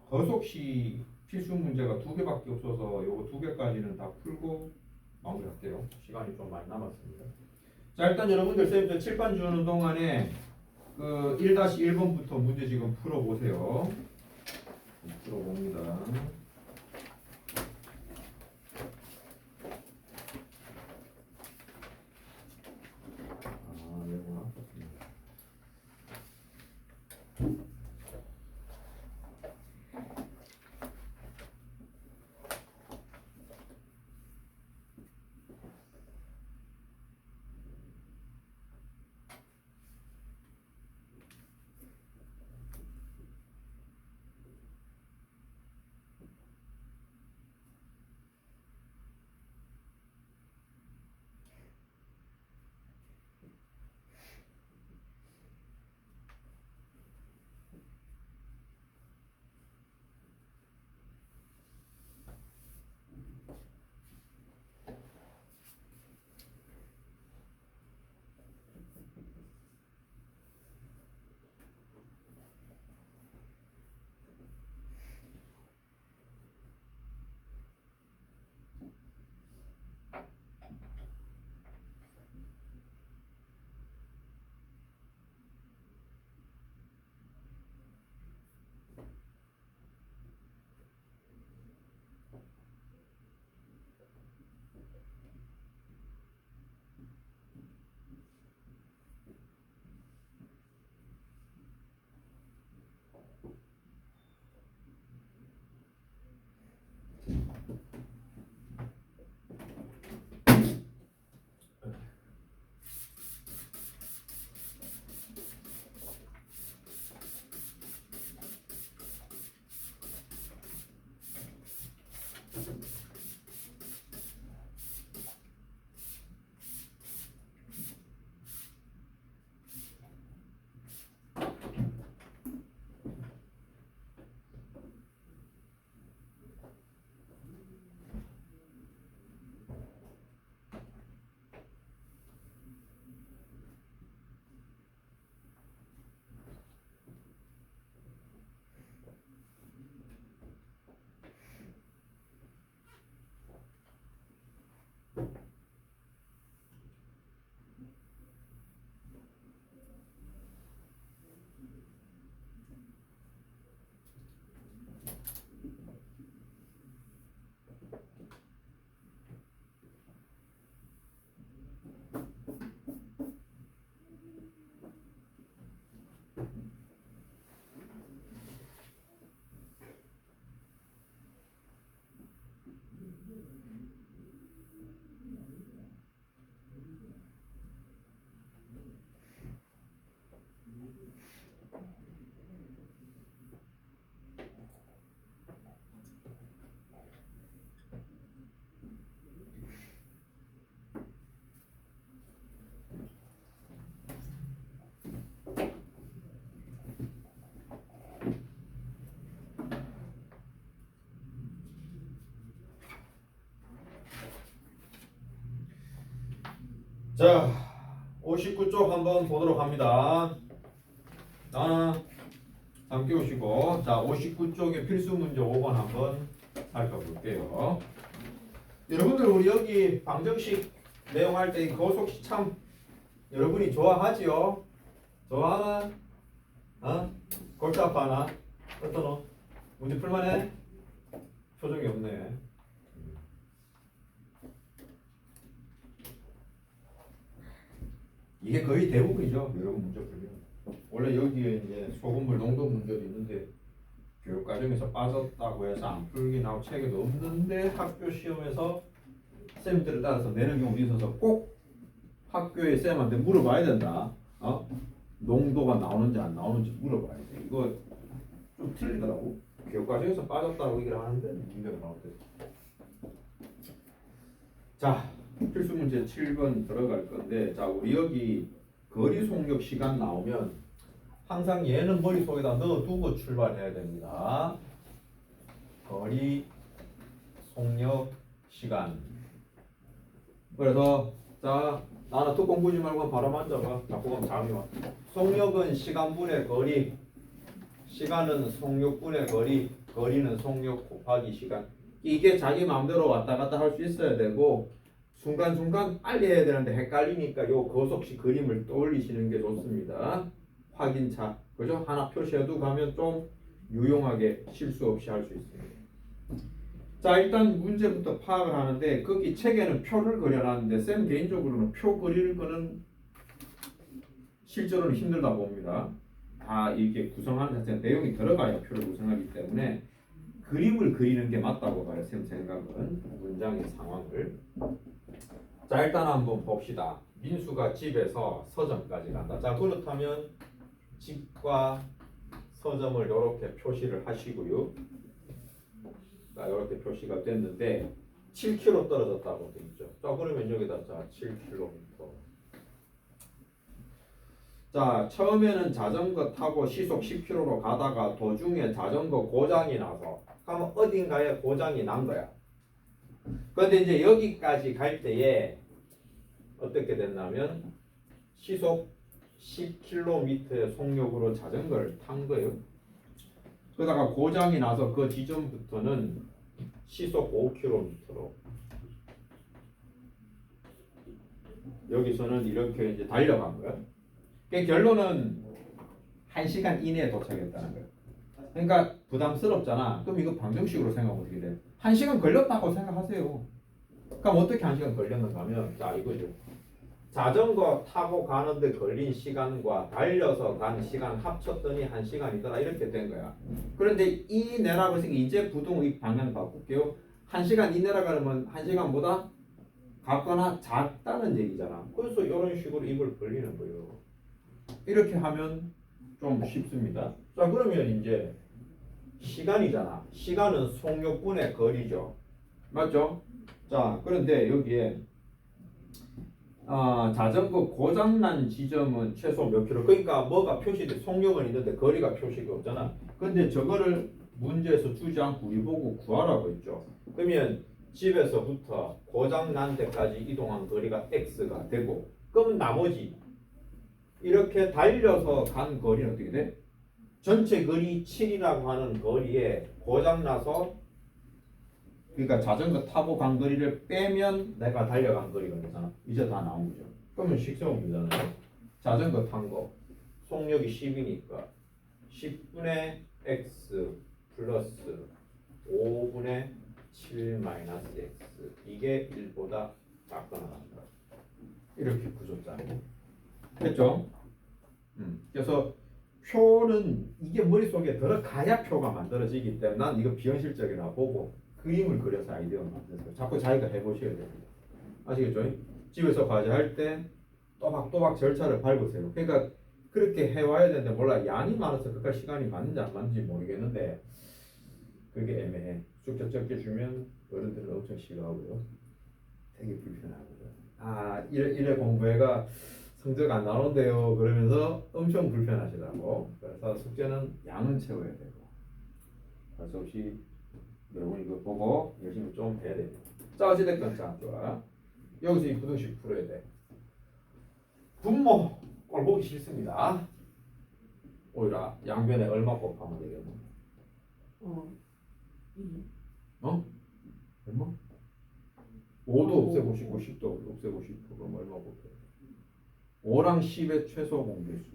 거속시 필수 문제가 두 개밖에 없어서 요거 두 개까지는 다 풀고 마무리할게요. 시간이 좀 많이 남았습니다. 자, 일단 여러분들 쌤 칠판 주는 동안에 그 1-1번부터 문제 지금 풀어보세요. 풀어봅니다. 이거구나. 자, 59쪽 한번 보도록 합니다. 하나, 함께 오시고, 자, 59쪽의 필수 문제 5번 한번 살펴볼게요. 여러분들 우리 여기 방정식 내용할 때 이 거속식 참 여러분이 좋아하지요? 좋아하나? 골치 아파하나? 어떠노? 문제 풀만해? 표정이 없네. 이게 거의 대부분이죠. 여러분 문제 풀면. 원래 여기에 이제 소금물 농도 문제도 있는데 교육 과정에서 빠졌다고 해서 안 풀긴 하고 책에도 없는데 학교 시험에서 쌤들을 따라서 내는 경우도 있어서 꼭 학교에 쌤한테 물어봐야 된다. 농도가 나오는지 안 나오는지 물어봐야 돼. 이거 좀 틀리더라고. 교육 과정에서 빠졌다고 얘기를 하는데 문제가 나올 때. 자, 필수 문제 7번 들어갈 건데, 자, 우리 여기 거리 속력 시간 나오면 항상 얘는 머릿속에다 넣어두고 출발해야 됩니다. 거리 속력 시간. 그래서 자, 나는 뚜껑 부지 말고 바로 만져봐. 자꾸 가면 잠이 와. 속력은 시간분의 거리, 시간은 속력분의 거리, 거리는 속력 곱하기 시간. 이게 자기 마음대로 왔다 갔다 할 수 있어야 되고, 순간순간 빨리 해야 되는데 헷갈리니까 요 거속식 그림을 떠올리시는 게 좋습니다. 확인차, 그죠? 하나 표시해두고 가면 좀 유용하게 실수 없이 할 수 있습니다. 자, 일단 문제부터 파악을 하는데 거기 책에는 표를 그려놨는데 쌤 개인적으로는 표 그리는 거는 실제로는 힘들다 봅니다. 다 이게 구성하는 자체 내용이 들어가야 표를 구성하기 때문에 그림을 그리는 게 맞다고 봐요. 쌤 생각은 문장의 상황을. 자, 일단 한번 봅시다. 민수가 집에서 서점까지 간다. 자, 그렇다면 집과 서점을 이렇게 표시를 하시고요. 자, 이렇게 표시가 됐는데 7km 떨어졌다고 돼 있죠. 자, 그러면 여기다 자 7km. 자, 처음에는 자전거 타고 시속 10km로 가다가 도중에 자전거 고장이 나서 그러면 어딘가에 고장이 난 거야. 그런데 이제 여기까지 갈 때에 어떻게 됐냐면 시속 10km의 속력으로 자전거를 탄 거예요. 그러다가 고장이 나서 그 지점부터는 시속 5km로 여기서는 이렇게 이제 달려간 거야. 그 결론은 1시간 이내에 도착했다는 거야. 그러니까 부담스럽잖아. 그럼 이거 방정식으로 생각하면 어떻게 돼? 1시간 걸렸다고 생각하세요. 그럼 어떻게 1시간 걸렸는가 하면 자, 이거죠. 자전거 타고 가는데 걸린 시간과 달려서 간 시간 합쳤더니 1시간이더라 이렇게 된 거야. 그런데 이 내라고 해서 이제 부동 이 방향 바꿀게요. 1시간 이내라 그러면 1시간보다 같거나 작다는 얘기잖아. 그래서 이런 식으로 입을 벌리는 거예요. 이렇게 하면 좀 쉽습니다. 자, 그러면 이제 시간이잖아. 시간은 속력분의 거리죠. 맞죠? 자, 그런데 여기에 자전거 고장난 지점은 최소 몇 킬로? 그러니까 뭐가 표시돼? 속력은 있는데 거리가 표시가 없잖아. 근데 저거를 문제에서 주지 않고 우리 보고 구하라고 했죠. 그러면 집에서부터 고장난 데까지 이동한 거리가 x가 되고, 그럼 나머지 이렇게 달려서 간 거리는 어떻게 돼? 전체 거리 7이라고 하는 거리에 고장나서, 그러니까 자전거 타고 간 거리를 빼면 내가 달려간 거리가 되잖아. 이제 다 나온 거죠. 그러면 식세우면 되잖아요. 자전거 탄 거 속력이 10이니까 10분의 x 플러스 5분의 7 마이너스 x, 이게 1보다 작거나 같다. 이렇게 구조짜리 됐죠? 그래서 표는 이게 머릿속에 들어가야 표가 만들어지기 때문에 난 이거 비현실적이라 보고 그림을 그려서 아이디어를 만들어요. 자꾸 자기가 해보셔야 됩니다. 아시겠죠? 집에서 과제할 때 또박또박 절차를 밟으세요. 그러니까 그렇게 해와야 되는데 몰라, 양이 많아서 그까지 시간이 맞는지 안 맞는지 모르겠는데 그게 애매해. 숙제 적게 주면 어른들은 엄청 싫어하고요. 되게 불편하거든. 이래 공부해가 성적 안 나오는데요 그러면서 엄청 불편하시더라고. 그래서 숙제는 양은 채워야 되고 할 수 없이 여러분 이거 보고 열심히 좀 해야 됩니다. 자, 어찌됐건 자, 좋아. 여기서 이 부등식 풀어야 돼. 분모 꼴 보기 싫습니다. 오히려 양변에 얼마 곱하면 되겠노? 얼마? 5도 없애고 싶고 10도 없애고 싶고 그럼 얼마 곱해? 5랑 10의 최소 공개수.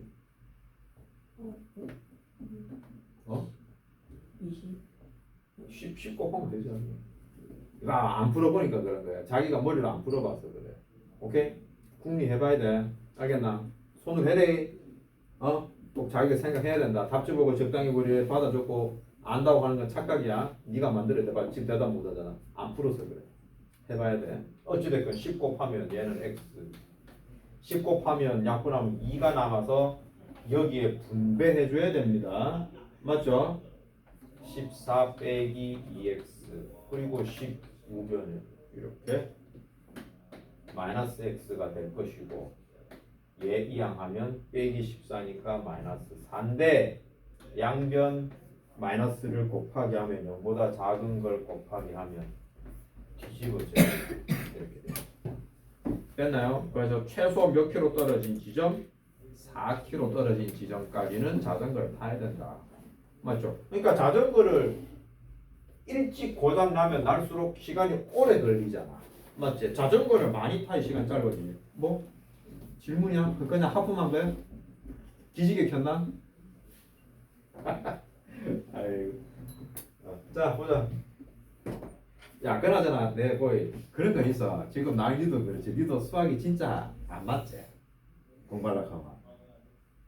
10 곱하면 되지 않나? 이거 안 풀어보니까 그런 거야. 자기가 머리를 안 풀어봐서 그래. 오케이? 궁리 해봐야 돼. 알겠나? 손을 해래. 꼭 자기가 생각해야 된다. 답지 보고 적당히 우리 받아줬고 안다고 하는 건 착각이야. 네가 만들어야 돼. 지금 대답 못하잖아. 안 풀어서 그래. 해봐야 돼. 어찌됐건 10 곱하면 얘는 x, 10 곱하면 약분하면 2가 남아서 여기에 분배해줘야 됩니다. 맞죠? 14 빼기 2x 그리고 19변을 이렇게 마이너스 x가 될 것이고, 얘 이항하면 빼기 14니까 마이너스 4인데 양변 마이너스를 곱하기 하면 0보다 작은 걸 곱하기 하면 뒤집어져 이렇게 돼요. 됐나요? 그래서 최소 몇 킬로 떨어진 지점? 4km 떨어진 지점까지는 자전거를 타야 된다. 맞죠? 그러니까 자전거를 일찍 고장 나면 날수록 시간이 오래 걸리잖아. 맞지? 자전거를 많이 타야 시간 짧아지네. 뭐? 질문이야? 그냥 하품한 거야? 기지개 켰나? 아이고. 자, 보자. 야, 그나저나 내 거의 그런 건 있어. 지금 나이 니도 그렇지. 니도 수학이 진짜 안 맞지? 공부하려고 하면.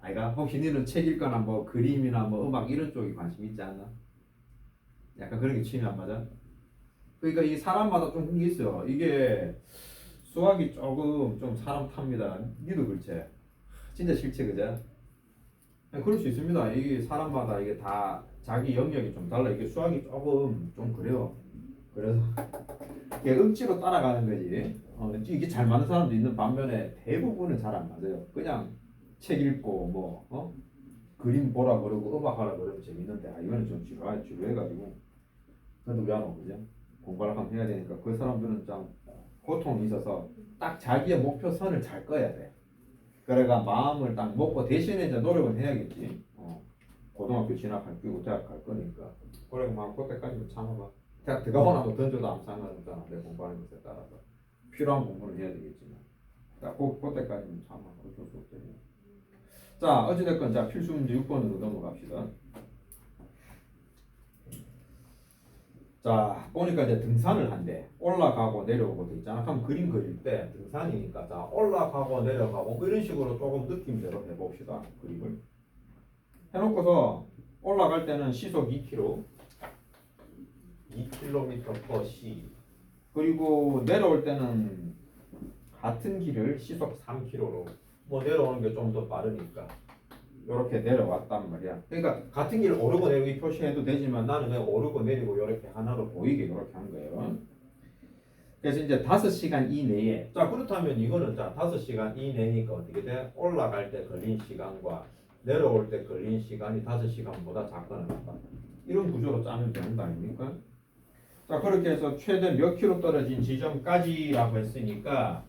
아이가 혹시 니는 책 읽거나 뭐 그림이나 뭐 음악 이런 쪽에 관심 있지 않나? 약간 그런 게 취미 안 맞아? 그러니까 이 사람마다 좀 그런 게 있어요. 이게 수학이 조금 좀 사람 탑니다. 니도 그렇지? 진짜 싫지, 그죠? 그럴 수 있습니다. 이게 사람마다 이게 다 자기 영역이 좀 달라. 이게 수학이 조금 좀 그래요. 그래서 이게 억지로 따라가는 거지. 이게 잘 맞는 사람도 있는 반면에 대부분은 잘 안 맞아요. 그냥 책 읽고 뭐 그림 보라 그러고 음악 하라 그러면 재밌는데 이거는 좀 지루해가지고 그래도 왜 안 오고 그죠? 공부를 한번 해야 되니까 그 사람들은 좀 고통이 있어서 딱 자기의 목표선을 잘 꺼야 돼. 그래가 마음을 딱 먹고 대신에 이제 노력은 해야겠지. 고등학교 진학할 거고 대학 갈 거니까. 그래 막 그때까지 참아봐. 대학 들어가고 나면 던져도 아무 상관없잖아. 내 공부하는 것에 따라서 필요한 공부는 해야 되겠지만. 그때까지는 참아. 어쩔 수 없잖아. 자, 어찌됐건 자 필수 문제 6번으로 넘어갑시다. 자, 보니까 이제 등산을 한대. 올라가고 내려오고 돼 있잖아. 그럼 그림 그릴 때 등산이니까 자 올라가고 내려가고 뭐 이런 식으로 조금 느낌대로 해봅시다. 그림을 해놓고서 올라갈 때는 시속 2km, 2km/c. 그리고 내려올 때는 같은 길을 시속 3km로 뭐 내려오는 게 좀 더 빠르니까 이렇게 내려왔단 말이야. 그러니까 같은 길을 오르고 내리기 표시해도 되지만 나는 그냥 오르고 내리고 이렇게 하나로 보이게 이렇게 한 거예요. 그래서 이제 5시간 이내에 자 그렇다면 이거는 자 5시간 이내니까 어떻게 돼? 올라갈 때 걸린 시간과 내려올 때 걸린 시간이 5시간보다 작거나 같다. 이런 구조로 짜면 되는 거 아닙니까? 자 그렇게 해서 최대 몇 킬로 떨어진 지점까지라고 했으니까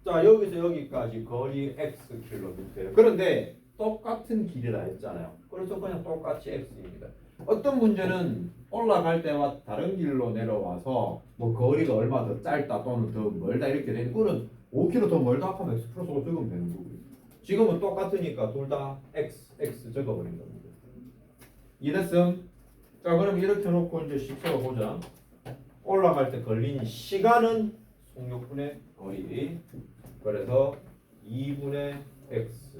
자 여기서 여기까지 거리 x 킬로미터예요. 그런데 똑같은 길이라 했잖아요. 그래서 그냥 똑같이 x입니다. 어떤 문제는 올라갈 때와 다른 길로 내려와서 뭐 거리가 얼마 더 짧다 또는 더 멀다 이렇게 되는 거는 5km 더 멀다 하면 x 플러스 5 적으면 되는 거고요. 지금은 똑같으니까 둘 다 x 적어버린 겁니다. 이랬음? 자 그럼 이렇게 놓고 이제 식으로 보자. 올라갈 때 걸린 시간은 속력분의 거리. 그래서 2분의 x.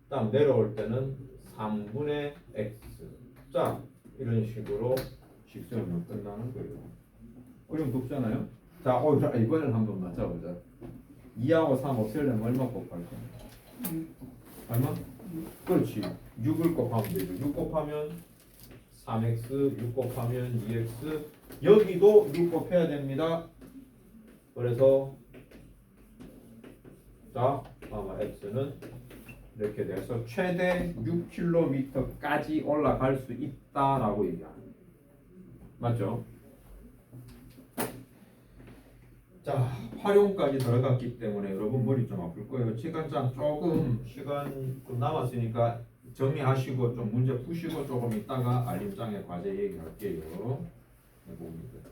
다음 내려올 때는 3분의 x. 자 이런 식으로 식수하면 끝나는 거예요. 어려움 없잖아요. 자 이번엔 한번 맞춰보자. 2하고 3 없애려면 얼마 곱할까? 얼마? 그렇지. 6을 곱하면 되죠. 6 곱하면 3x, 6 곱하면 2x. 여기도 6 곱해야 됩니다. 그래서 자 아마 x는 이렇게 돼서 최대 6km까지 올라갈 수 있다라고 얘기합니다. 맞죠? 자 활용까지 들어갔기 때문에 여러분 머리 좀 아플 거예요. 시간장 조금 시간 좀 남았으니까 정리하시고 좀 문제 푸시고 조금 있다가 알림장에 과제 얘기할게요. 해봅니다.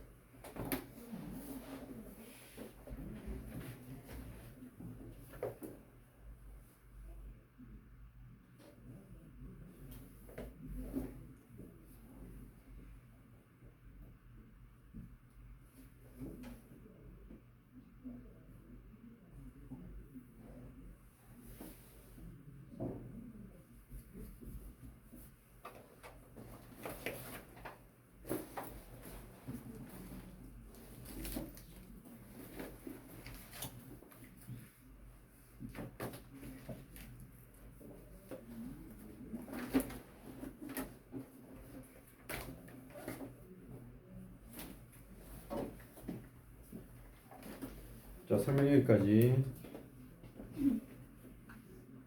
자 설명 여기까지.